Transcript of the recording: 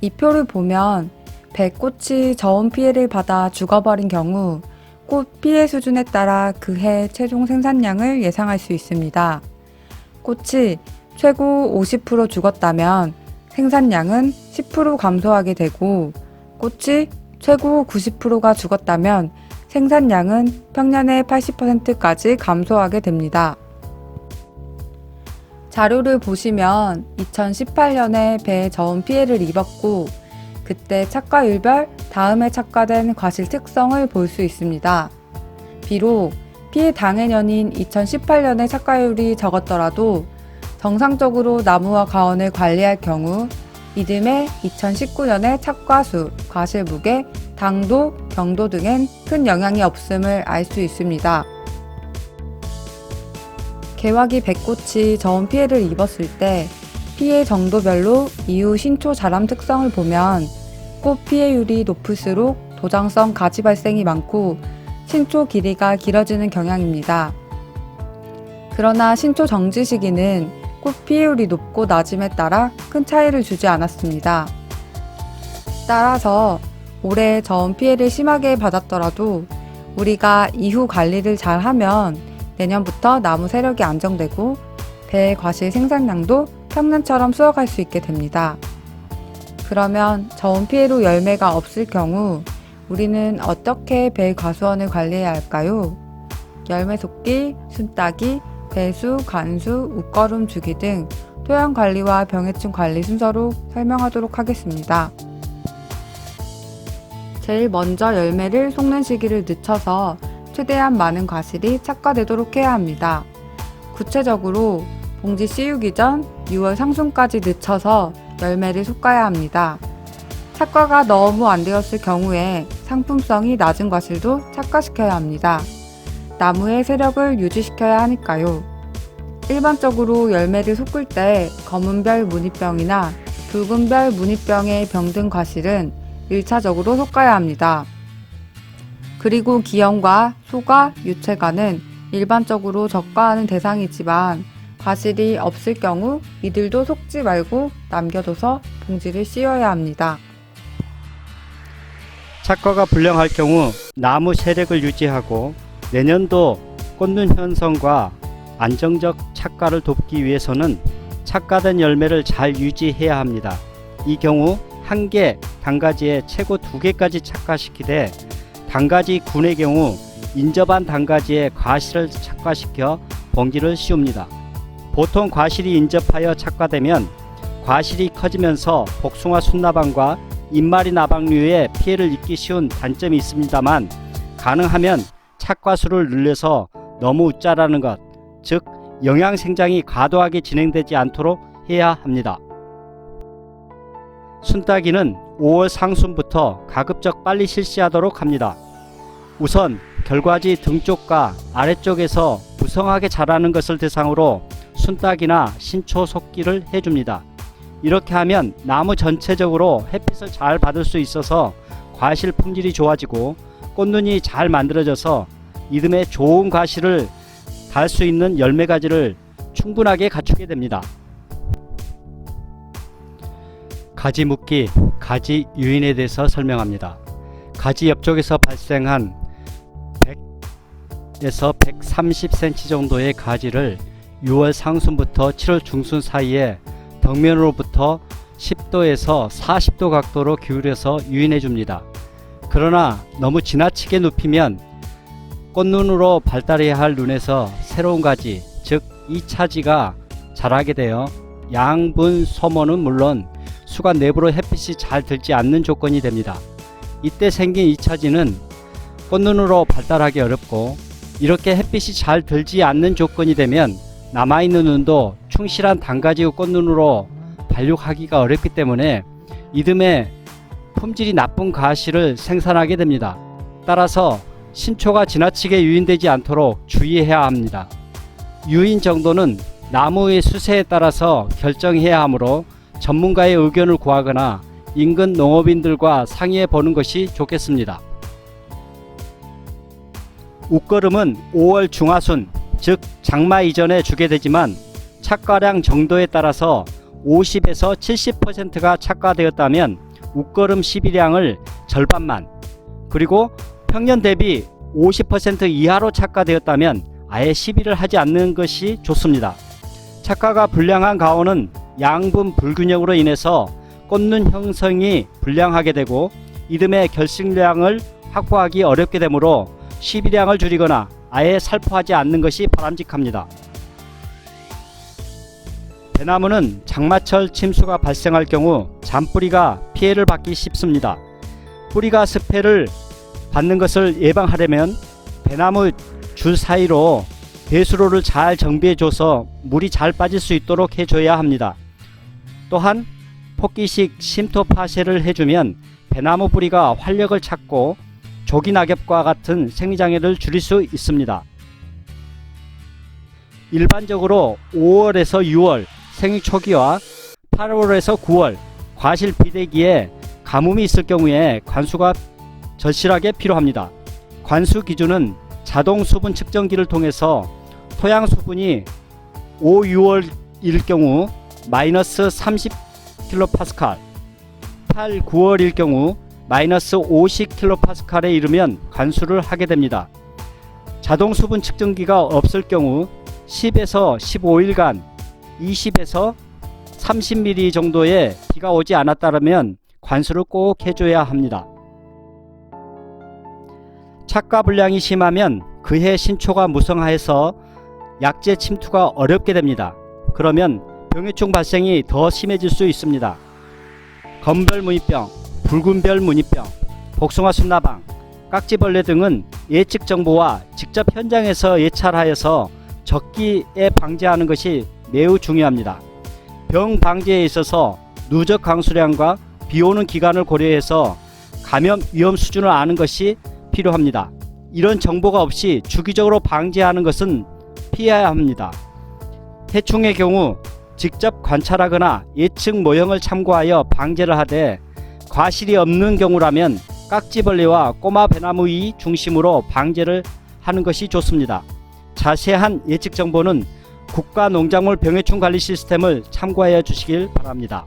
이 표를 보면 배꽃이 저온 피해를 받아 죽어버린 경우 꽃 피해 수준에 따라 그해 최종 생산량을 예상할 수 있습니다. 꽃이 최고 50% 죽었다면 생산량은 10% 감소하게 되고 꽃이 최고 90%가 죽었다면 생산량은 평년의 80%까지 감소하게 됩니다. 자료를 보시면 2018년에 배에 저온 피해를 입었고 그때 착과율별 다음에 착과된 과실 특성을 볼 수 있습니다. 비록 피해 당해년인 2018년의 착과율이 적었더라도 정상적으로 나무와 가원을 관리할 경우 이듬해 2019년의 착과수, 과실 무게, 당도, 경도 등엔 큰 영향이 없음을 알 수 있습니다. 개화기 배꽃이 저온 피해를 입었을 때 피해 정도별로 이후 신초 자람 특성을 보면 꽃 피해율이 높을수록 도장성 가지 발생이 많고 신초 길이가 길어지는 경향입니다. 그러나 신초 정지 시기는 꽃 피해율이 높고 낮음에 따라 큰 차이를 주지 않았습니다. 따라서 올해 저온 피해를 심하게 받았더라도 우리가 이후 관리를 잘 하면 내년부터 나무 세력이 안정되고 배 과실 생산량도 평년처럼 수확할 수 있게 됩니다. 그러면 저온 피해로 열매가 없을 경우 우리는 어떻게 배 과수원을 관리해야 할까요? 열매 속기, 순따기, 배수, 간수, 웃거름 주기 등 토양 관리와 병해충 관리 순서로 설명하도록 하겠습니다. 제일 먼저 열매를 속는 시기를 늦춰서 최대한 많은 과실이 착과되도록 해야 합니다. 구체적으로 봉지 씌우기 전 6월 상순까지 늦춰서 열매를 솎아야 합니다. 착과가 너무 안 되었을 경우에 상품성이 낮은 과실도 착과시켜야 합니다. 나무의 세력을 유지시켜야 하니까요. 일반적으로 열매를 솎을 때 검은별 무늬병이나 붉은별 무늬병의 병든 과실은 1차적으로 솎아야 합니다. 그리고 기형과 소가, 유채가는 일반적으로 적과하는 대상이지만 과실이 없을 경우 이들도 솎지 말고 남겨둬서 봉지를 씌워야 합니다. 착과가 불량할 경우 나무 세력을 유지하고 내년도 꽃눈 현상과 안정적 착과를 돕기 위해서는 착과된 열매를 잘 유지해야 합니다. 이 경우 한 개 단가지에 최고 2개까지 착과시키되 단가지 군의 경우 인접한 단가지에 과실을 착과시켜 봉지를 씌웁니다. 보통 과실이 인접하여 착과되면 과실이 커지면서 복숭아 순나방과 잎마리 나방류의 피해를 입기 쉬운 단점이 있습니다만 가능하면 착과수를 늘려서 너무 자라는 것, 즉 영양 생장이 과도하게 진행되지 않도록 해야 합니다. 순따기는 5월 상순부터 가급적 빨리 실시하도록 합니다. 우선 결과지 등쪽과 아래쪽에서 무성하게 자라는 것을 대상으로 순따기나 신초 속기를 해줍니다. 이렇게 하면 나무 전체적으로 햇빛을 잘 받을 수 있어서 과실 품질이 좋아지고 꽃눈이 잘 만들어져서 이듬해 좋은 과실을 달 수 있는 열매가지를 충분하게 갖추게 됩니다. 가지 묶기, 가지 유인에 대해서 설명합니다. 가지 옆쪽에서 발생한 100에서 130cm 정도의 가지를 6월 상순부터 7월 중순 사이에 벽면으로부터 10도에서 40도 각도로 기울여서 유인해 줍니다. 그러나 너무 지나치게 눕히면 꽃눈으로 발달해야 할 눈에서 새로운 가지, 즉 2차지가 자라게 되어 양분 소모는 물론 수관 내부로 햇빛이 잘 들지 않는 조건이 됩니다. 이때 생긴 2차지는 꽃눈으로 발달하기 어렵고 이렇게 햇빛이 잘 들지 않는 조건이 되면 남아있는 눈도 충실한 단가지의 꽃눈으로 발육하기가 어렵기 때문에 이듬해 품질이 나쁜 과실을 생산하게 됩니다. 따라서 신초가 지나치게 유인되지 않도록 주의해야 합니다. 유인 정도는 나무의 수세에 따라서 결정해야 하므로 전문가의 의견을 구하거나 인근 농업인들과 상의해 보는 것이 좋겠습니다. 웃거름은 5월 중하순, 즉 장마 이전에 주게 되지만 착과량 정도에 따라서 50에서 70%가 착과되었다면 웃거름 시비량을 절반만, 그리고 평년 대비 50% 이하로 착과되었다면 아예 시비를 하지 않는 것이 좋습니다. 착과가 불량한 가온은 양분 불균형으로 인해서 꽃눈 형성이 불량하게 되고 이듬해 결식량을 확보하기 어렵게 되므로 시비량을 줄이거나 아예 살포하지 않는 것이 바람직합니다. 배나무는 장마철 침수가 발생할 경우 잔뿌리가 피해를 받기 쉽습니다. 뿌리가 습해를 받는 것을 예방하려면 배나무 줄 사이로 배수로를 잘 정비해줘서 물이 잘 빠질 수 있도록 해줘야 합니다. 또한 폭기식 심토 파쇄를 해주면 배나무 뿌리가 활력을 찾고 조기 낙엽과 같은 생리장애를 줄일 수 있습니다. 일반적으로 5월에서 6월 생育초기와 8월에서 9월 과실 비대기에 가뭄이 있을 경우에 관수가 절실하게 필요합니다. 관수 기준은 자동 수분 측정기를 통해서 토양 수분이 5, 6월일 경우 마이너스 30kPa, 8, 9월일 경우 마이너스 50kPa에 이르면 관수를 하게 됩니다. 자동 수분 측정기가 없을 경우 10에서 15일간 20에서 30mm 정도의 비가 오지 않았다면 관수를 꼭 해줘야 합니다. 착과 불량이 심하면 그해 신초가 무성화해서 약재 침투가 어렵게 됩니다. 그러면 병해충 발생이 더 심해질 수 있습니다. 검별 무늬병, 붉은별 무늬병, 복숭아 순나방, 깍지벌레 등은 예측 정보와 직접 현장에서 예찰하여서 적기에 방지하는 것이 매우 중요합니다. 병 방지에 있어서 누적 강수량과 비오는 기간을 고려해서 감염 위험 수준을 아는 것이 필요합니다. 이런 정보가 없이 주기적으로 방지하는 것은 피해야 합니다. 해충의 경우 직접 관찰하거나 예측 모형을 참고하여 방제를 하되 과실이 없는 경우라면 깍지벌레와 꼬마 배나무의 중심으로 방제를 하는 것이 좋습니다. 자세한 예측 정보는 국가농작물 병해충 관리 시스템을 참고하여 주시길 바랍니다.